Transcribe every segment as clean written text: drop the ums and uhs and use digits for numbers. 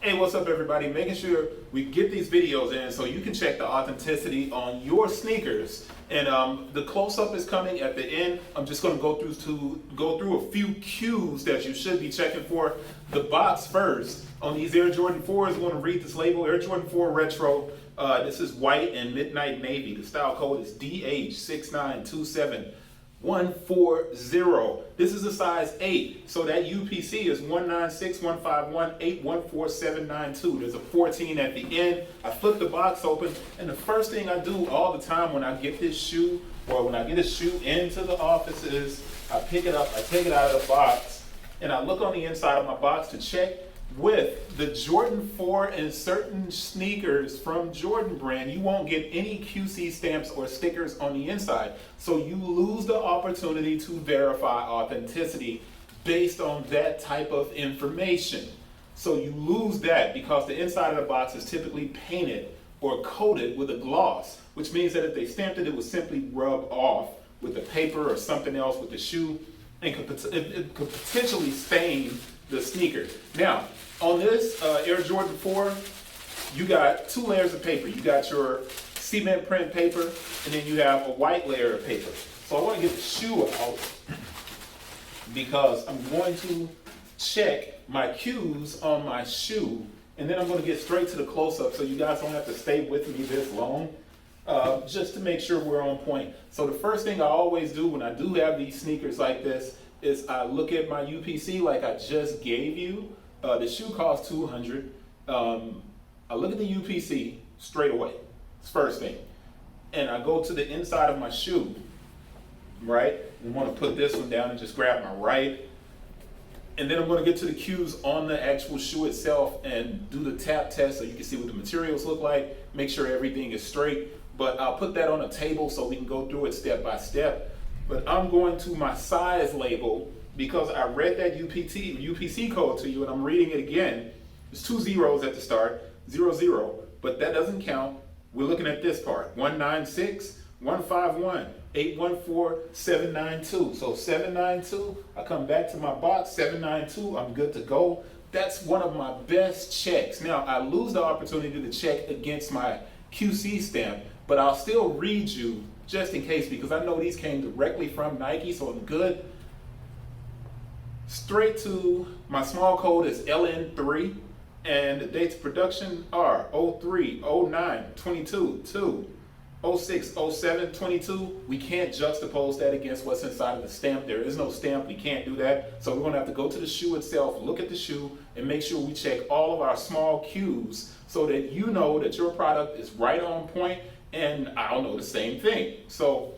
Hey, what's up everybody? Making sure we get these videos in so you can check the authenticity on your sneakers. And the close-up is coming at the end. I'm just going to go through a few cues that you should be checking for. The box first. On these Air Jordan 4s, we're going to read this label, Air Jordan 4 Retro. This is white and midnight navy. The style code is DH6927-140. This is a size 8, so that UPC is 196.151.814.792. There's a 14 at the end. I flip the box open, and the first thing I do all the time when I get this shoe, or when I get a shoe into the office, is I pick it up, I take it out of the box, and I look on the inside of my box to check with the Jordan 4 and certain sneakers from Jordan brand. You won't get any QC stamps or stickers on the inside. So you lose the opportunity to verify authenticity based on that type of information. So you lose that because the inside of the box is typically painted or coated with a gloss, which means that if they stamped it, it would simply rub off with the paper or something else with the shoe, and it could potentially stain the sneaker. Now, on this Air Jordan 4, you got two layers of paper. You got your cement print paper, and then you have a white layer of paper. So I want to get the shoe out because I'm going to check my cues on my shoe, and then I'm going to get straight to the close-up so you guys don't have to stay with me this long, just to make sure we're on point. So the first thing I always do when I do have these sneakers like this is I look at my UPC like I just gave you. The shoe costs $200. I look at the UPC straight away. It's first thing. And I go to the inside of my shoe, right? I want to put this one down and just grab my right. And then I'm going to get to the cues on the actual shoe itself and do the tap test so you can see what the materials look like, make sure everything is straight. But I'll put that on a table so we can go through it step by step. But I'm going to my size label because I read that UPC code to you, and I'm reading it again. There's 2 zeros at the start, 00, but that doesn't count. We're looking at this part, 196.151.814.792. So 792, I come back to my box, 792, I'm good to go. That's one of my best checks. Now, I lose the opportunity to check against my QC stamp, but I'll still read you just in case, because I know these came directly from Nike, so I'm good. Straight to my small code is LN3, and the dates of production are 03, 09, 22, 2, 06, 07, 22. We can't juxtapose that against what's inside of the stamp. There is no stamp, we can't do that. So we're gonna have to go to the shoe itself, look at the shoe, and make sure we check all of our small cues so that you know that your product is right on point, and I'll know the same thing. So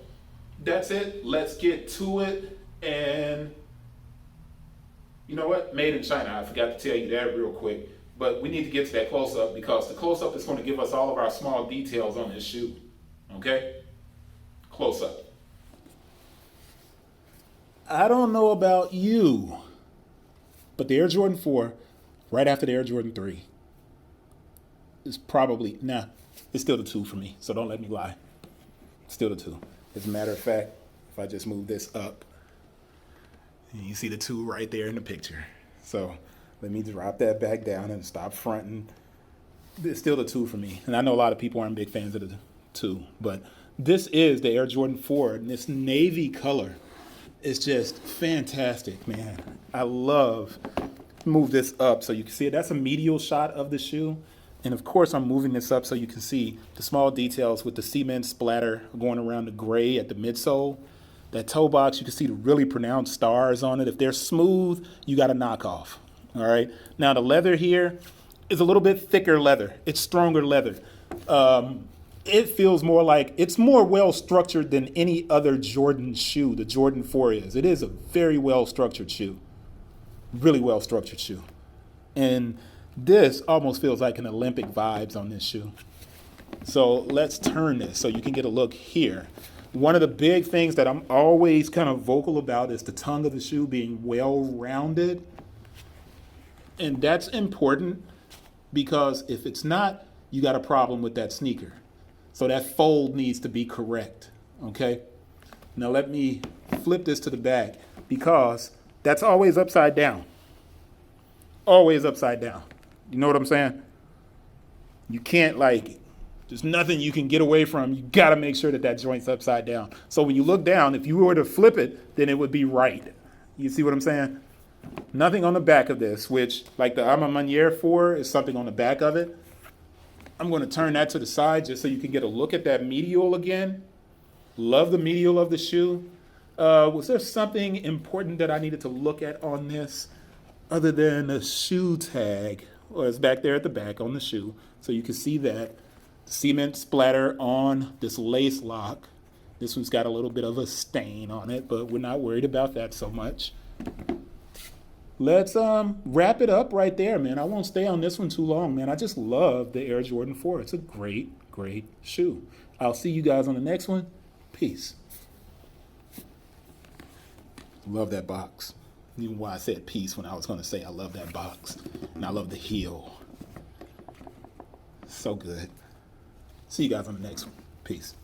that's it. Let's get to it. And you know what? Made in China. I forgot to tell you that real quick. But we need to get to that close-up because the close-up is going to give us all of our small details on this shoe. Okay? Close-up. I don't know about you, but the Air Jordan 4, right after the Air Jordan 3, is probably, it's still the 2 for me, so don't let me lie. It's still the 2. As a matter of fact, if I just move this up, you see the 2 right there in the picture. So let me drop that back down and stop fronting. It's still the 2 for me. And I know a lot of people aren't big fans of the 2, but this is the Air Jordan 4, and this navy color is just fantastic, man. I love, move this up so you can see it. That's a medial shot of the shoe. And of course, I'm moving this up so you can see the small details with the cement splatter going around the gray at the midsole. That toe box, you can see the really pronounced stars on it. If they're smooth, you got a knockoff. All right. Now the leather here is a little bit thicker leather. It's stronger leather. It feels more like it's more well structured than any other Jordan shoe. The Jordan 4 is. It is a very well structured shoe. Really well structured shoe. And this almost feels like an Olympic vibes on this shoe. So let's turn this so you can get a look here. One of the big things that I'm always kind of vocal about is the tongue of the shoe being well-rounded. And that's important because if it's not, you got a problem with that sneaker. So that fold needs to be correct, okay? Now let me flip this to the back because that's always upside down. Always upside down. You know what I'm saying? You can't like, there's nothing you can get away from. You got to make sure that that joint's upside down. So when you look down, if you were to flip it, then it would be right. You see what I'm saying? Nothing on the back of this, which like the Arma Maniere 4 is something on the back of it. I'm going to turn that to the side just so you can get a look at that medial again. Love the medial of the shoe. Was there something important that I needed to look at on this other than the shoe tag? Well, it's back there at the back on the shoe. So you can see that cement splatter on this lace lock. This one's got a little bit of a stain on it, but we're not worried about that so much. Let's wrap it up right there, man. I won't stay on this one too long, man. I just love the Air Jordan 4. It's a great, great shoe. I'll see you guys on the next one. Peace. Love that box. Even why I said peace when I was going to say I love that box. And I love the heel. So good. See you guys on the next one. Peace.